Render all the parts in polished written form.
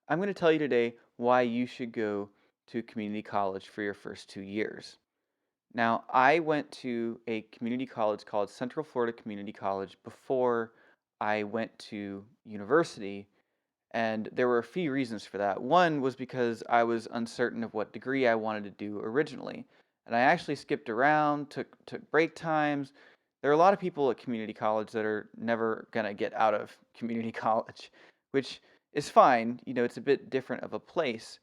I'm going to tell you today why you should go to community college for your first 2 years. Now, I went to a community college called Central Florida Community College before I went to university, and there were a few reasons for that. One was because I was uncertain of what degree I wanted to do originally, and I actually skipped around, took break times. There are a lot of people at community college that are never gonna get out of community college, which is fine. It's a bit different of a place.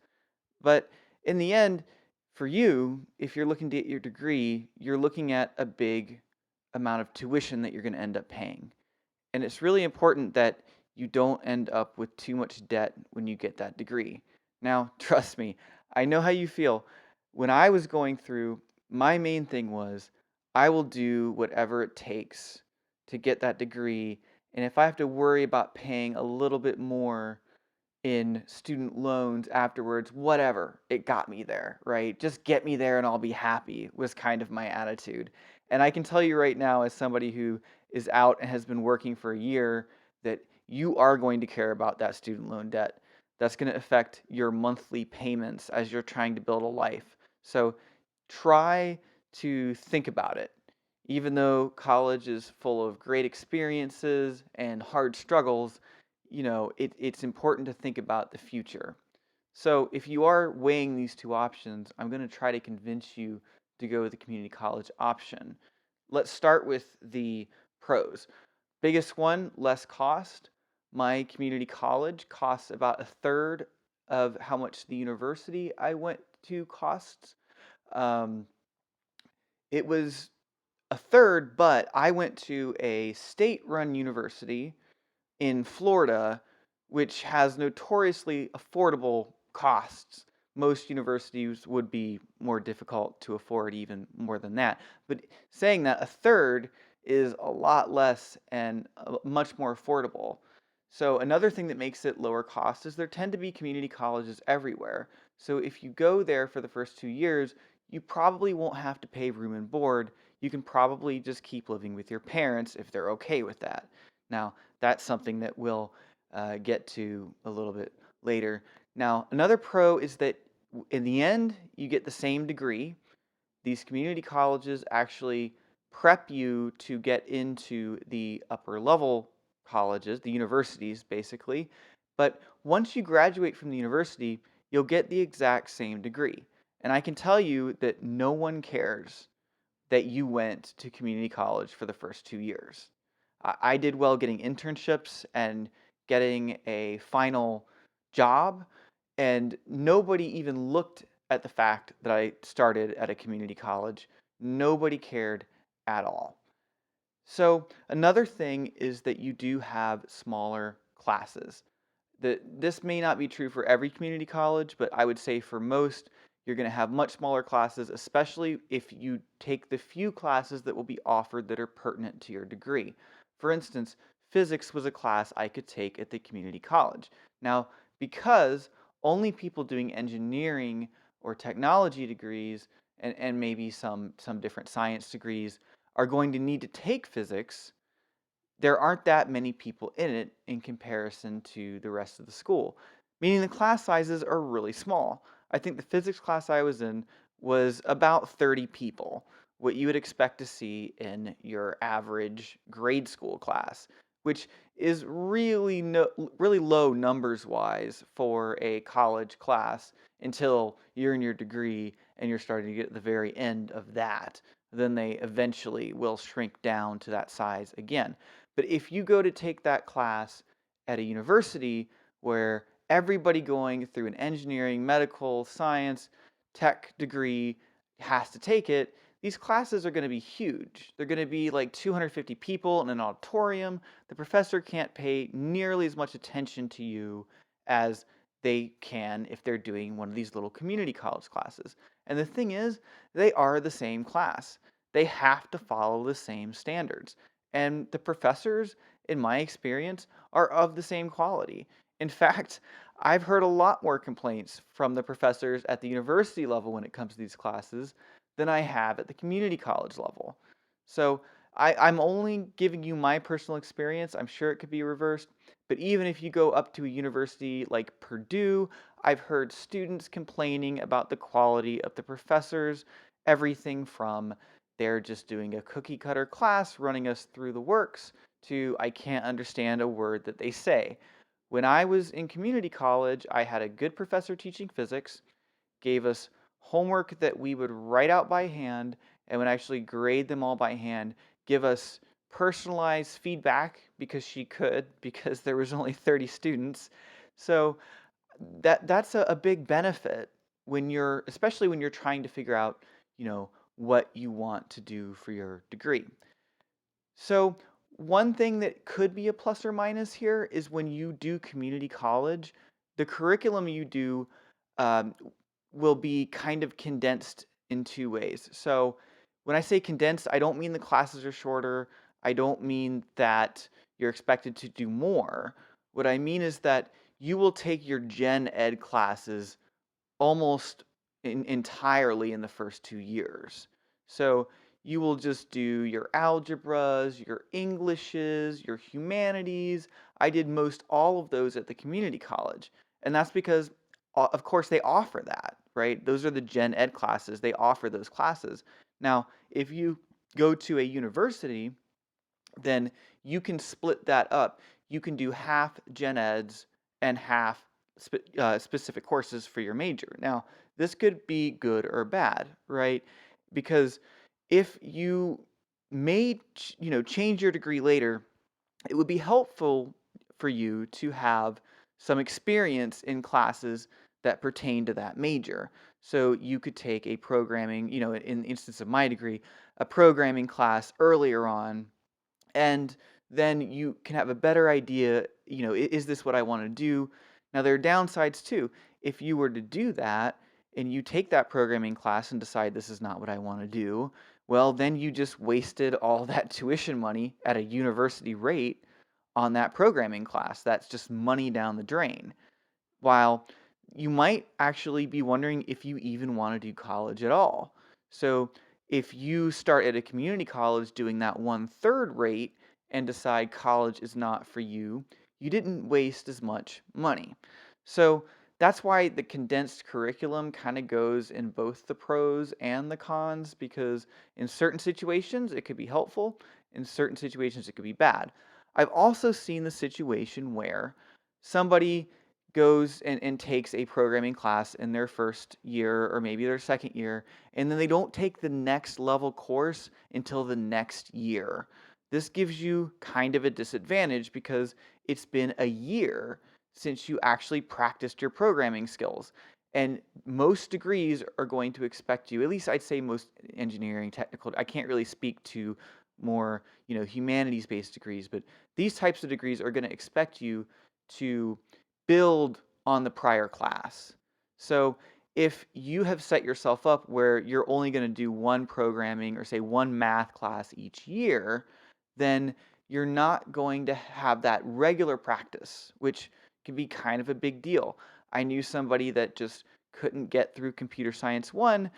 But in the end, for you, if you're looking to get your degree, you're looking at a big amount of tuition that you're going to end up paying. And it's really important that you don't end up with too much debt when you get that degree. Now, trust me, I know how you feel. When I was going through, my main thing was I will do whatever it takes to get that degree. And if I have to worry about paying a little bit more in student loans afterwards, whatever, it got me there, right? Just get me there and I'll be happy was kind of my attitude. And I can tell you right now, as somebody who is out and has been working for a year, that you are going to care about that student loan debt. That's going to affect your monthly payments as you're trying to build a life. So try to think about it. Even though college is full of great experiences and hard struggles, it's important to think about the future. So if you are weighing these two options, I'm going to try to convince you to go with the community college option. Let's start with the pros. Biggest one, less cost. My community college costs about a third of how much the university I went to costs. Um, it was a third, but I went to a state run university in Florida, which has notoriously affordable costs. Most universities would be more difficult to afford, even more than that. But saying that, a third is a lot less and much more affordable. So, another thing that makes it lower cost is there tend to be community colleges everywhere. So, if you go there for the first 2 years, you probably won't have to pay room and board. You can probably just keep living with your parents if they're okay with that. Now, that's something that we'll get to a little bit later. Now, another pro is that in the end, you get the same degree. These community colleges actually prep you to get into the upper level colleges, the universities basically. But once you graduate from the university, you'll get the exact same degree. And I can tell you that no one cares that you went to community college for the first 2 years. I did well getting internships and getting a final job, and nobody even looked at the fact that I started at a community college. Nobody cared at all. So, another thing is that you do have smaller classes. This may not be true for every community college, but I would say for most, you're going to have much smaller classes, especially if you take the few classes that will be offered that are pertinent to your degree. For instance, physics was a class I could take at the community college. Now, because only people doing engineering or technology degrees and maybe some different science degrees are going to need to take physics, there aren't that many people in it in comparison to the rest of the school, meaning the class sizes are really small. I think the physics class I was in was about 30 people, what you would expect to see in your average grade school class, which is really really low numbers wise for a college class until you're in your degree and you're starting to get at the very end of that. Then they eventually will shrink down to that size again. But if you go to take that class at a university where everybody going through an engineering, medical, science, tech degree has to take it, these classes are going to be huge. They're going to be like 250 people in an auditorium. The professor can't pay nearly as much attention to you as they can if they're doing one of these little community college classes. And the thing is, they are the same class. They have to follow the same standards. And the professors, in my experience, are of the same quality. In fact, I've heard a lot more complaints from the professors at the university level when it comes to these classes than I have at the community college level. So I'm only giving you my personal experience. I'm sure it could be reversed. But even if you go up to a university like Purdue, I've heard students complaining about the quality of the professors, everything from they're just doing a cookie cutter class running us through the works to I can't understand a word that they say. When I was in community college, I had a good professor teaching physics, gave us homework that we would write out by hand and would actually grade them all by hand, give us personalized feedback because she could, because there was only 30 students. So that's a big benefit when you're, especially when you're trying to figure out, what you want to do for your degree. So one thing that could be a plus or minus here is when you do community college, the curriculum you do um, will be kind of condensed in two ways. So when I say condensed, I don't mean the classes are shorter. I don't mean that you're expected to do more. What I mean is that you will take your gen ed classes almost entirely in the first 2 years. So you will just do your algebras, your Englishes, your humanities. I did most all of those at the community college. And that's because, of course, they offer that, right? Those are the gen ed classes. They offer those classes. Now, if you go to a university, then you can split that up. You can do half gen eds and half specific courses for your major. Now, this could be good or bad, right? Because if you change your degree later, it would be helpful for you to have some experience in classes that pertain to that major. So you could take a programming, in the instance of my degree, a programming class earlier on, and then you can have a better idea, is this what I want to do? Now, there are downsides too. If you were to do that and you take that programming class and decide this is not what I want to do, well, then you just wasted all that tuition money at a university rate on that programming class. That's just money down the drain. While you might actually be wondering if you even want to do college at all. So if you start at a community college doing that 1/3 rate and decide college is not for you, you didn't waste as much money. So that's why the condensed curriculum kind of goes in both the pros and the cons, because in certain situations it could be helpful, in certain situations it could be bad. I've also seen the situation where somebody goes and takes a programming class in their first year or maybe their second year, and then they don't take the next level course until the next year. This gives you kind of a disadvantage because it's been a year since you actually practiced your programming skills. And most degrees are going to expect you, at least I'd say most engineering, technical, I can't really speak to more, humanities based degrees, but these types of degrees are going to expect you to build on the prior class. So if you have set yourself up where you're only going to do one programming or say one math class each year, then you're not going to have that regular practice, which can be kind of a big deal. I knew somebody that just couldn't get through Computer Science 1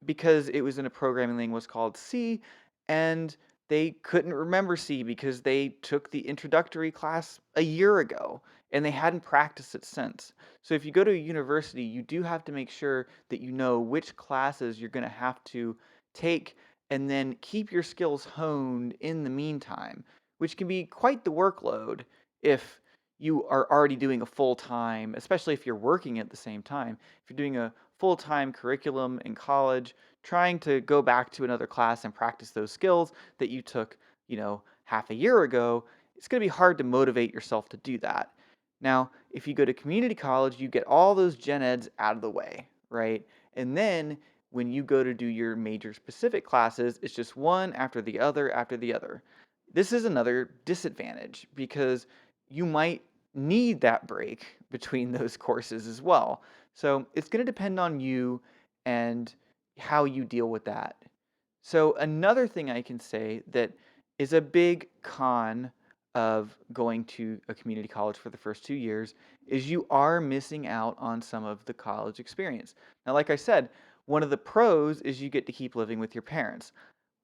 because it was in a programming language called C, and they couldn't remember C because they took the introductory class a year ago and they hadn't practiced it since. So if you go to a university, you do have to make sure that you know which classes you're going to have to take and then keep your skills honed in the meantime, which can be quite the workload if you are already doing a full time, especially if you're working at the same time. If you're doing a full time curriculum in college, trying to go back to another class and practice those skills that you took, half a year ago, it's going to be hard to motivate yourself to do that. Now, if you go to community college, you get all those gen eds out of the way, right? And then when you go to do your major specific classes, it's just one after the other after the other. This is another disadvantage because you might need that break between those courses as well. So it's going to depend on you and how you deal with that. So another thing I can say that is a big con of going to a community college for the first 2 years is you are missing out on some of the college experience. Now, like I said, one of the pros is you get to keep living with your parents.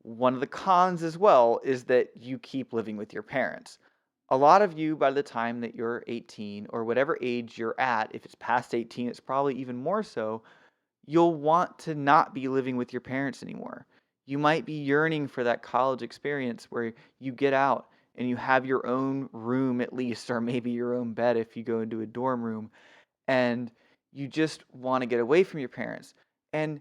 One of the cons as well is that you keep living with your parents. a lot of you, by the time that you're 18 or whatever age you're at, if it's past 18, it's probably even more so, you'll want to not be living with your parents anymore. You might be yearning for that college experience where you get out and you have your own room at least, or maybe your own bed if you go into a dorm room, and you just want to get away from your parents. And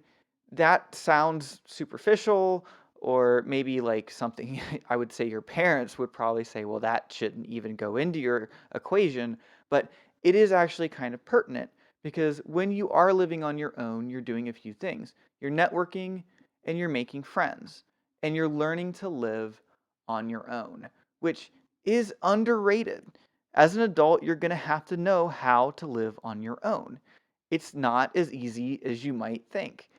that sounds superficial, or maybe like something I would say your parents would probably say, well, that shouldn't even go into your equation. But it is actually kind of pertinent because when you are living on your own, you're doing a few things. You're networking and you're making friends and you're learning to live on your own, which is underrated. As an adult, you're going to have to know how to live on your own. It's not as easy as you might think.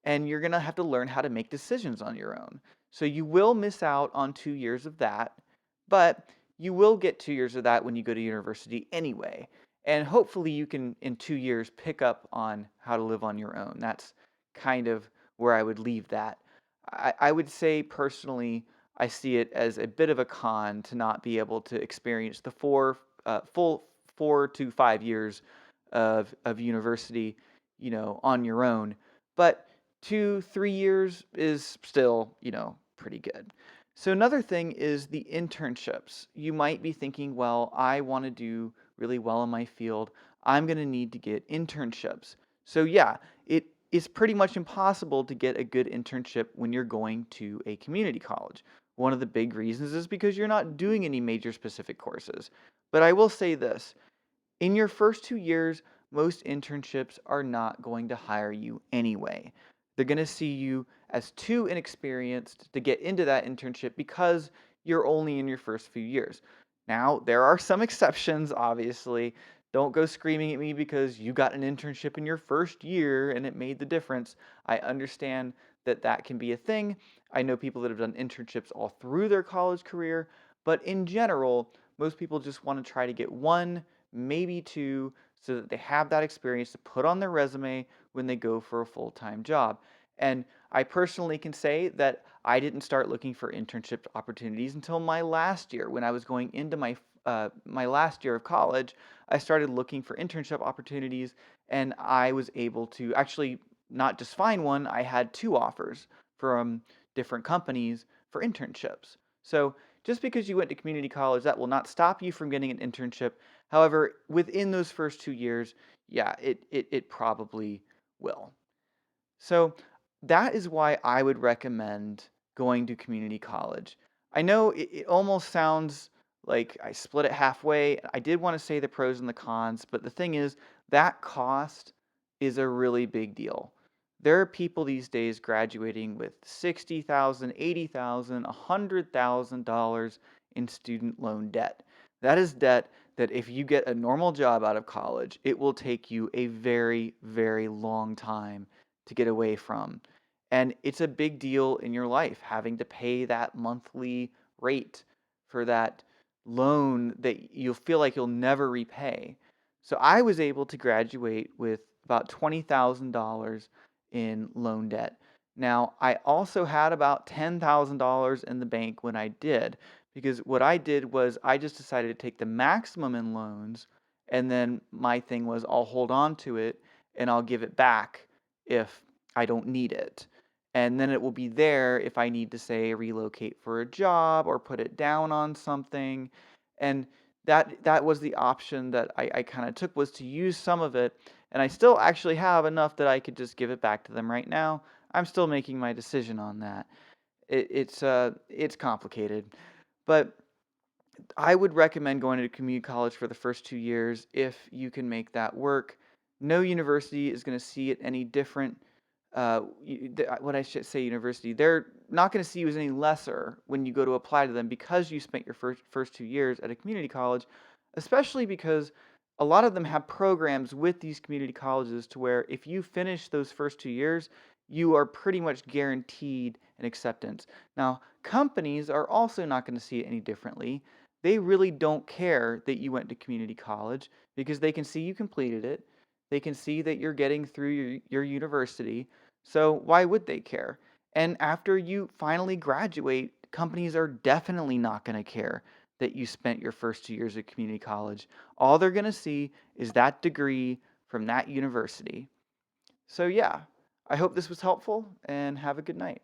And you're going to have to learn how to make decisions on your own. So you will miss out on 2 years of that, but you will get 2 years of that when you go to university anyway. And hopefully you can, in 2 years, pick up on how to live on your own. That's kind of where I would leave that. I would say personally, I see it as a bit of a con to not be able to experience the full 4 to 5 years of university, on your own. But 2, 3 years is still, pretty good. So another thing is the internships. You might be thinking, well, I want to do really well in my field. I'm going to need to get internships. So yeah, it is pretty much impossible to get a good internship when you're going to a community college. One of the big reasons is because you're not doing any major specific courses. But I will say this, in your first 2 years, most internships are not going to hire you anyway. They're going to see you as too inexperienced to get into that internship because you're only in your first few years. Now, there are some exceptions, obviously. Don't go screaming at me because you got an internship in your first year and it made the difference. I understand that that can be a thing. I know people that have done internships all through their college career, but in general, most people just want to try to get one, maybe two, so that they have that experience to put on their resume when they go for a full-time job. And I personally can say that I didn't start looking for internship opportunities until my last year. When I was going into my last year of college, I started looking for internship opportunities, and I was able to actually not just find one, I had two offers from different companies for internships. So just because you went to community college, that will not stop you from getting an internship. However, within those first 2 years, yeah, it probably will. So that is why I would recommend going to community college. I know it almost sounds like I split it halfway. I did want to say the pros and the cons, but the thing is, that cost is a really big deal. There are people these days graduating with 60,000, 80,000, $100,000 in student loan debt. That is debt that if you get a normal job out of college, it will take you a very, very long time to get away from. And it's a big deal in your life having to pay that monthly rate for that loan that you'll feel like you'll never repay. So I was able to graduate with about $20,000 in loan debt. Now, I also had about $10,000 in the bank when I did, because what I did was I just decided to take the maximum in loans, and then my thing was I'll hold on to it and I'll give it back if I don't need it. And then it will be there if I need to, say, relocate for a job or put it down on something. And that was the option that I kind of took, was to use some of it. And I still actually have enough that I could just give it back to them right now. I'm still making my decision on that. It's complicated, but I would recommend going to community college for the first 2 years if you can make that work. No university is going to see it any different. What I should say, university, they're not going to see you as any lesser when you go to apply to them because you spent your first 2 years at a community college, especially because a lot of them have programs with these community colleges to where if you finish those first 2 years, you are pretty much guaranteed an acceptance. Now, companies are also not going to see it any differently. They really don't care that you went to community college because they can see you completed it. They can see that you're getting through your university. So why would they care? And after you finally graduate, companies are definitely not going to care. that you spent your first 2 years at community college. All they're going to see is that degree from that university. So, yeah, I hope this was helpful and have a good night.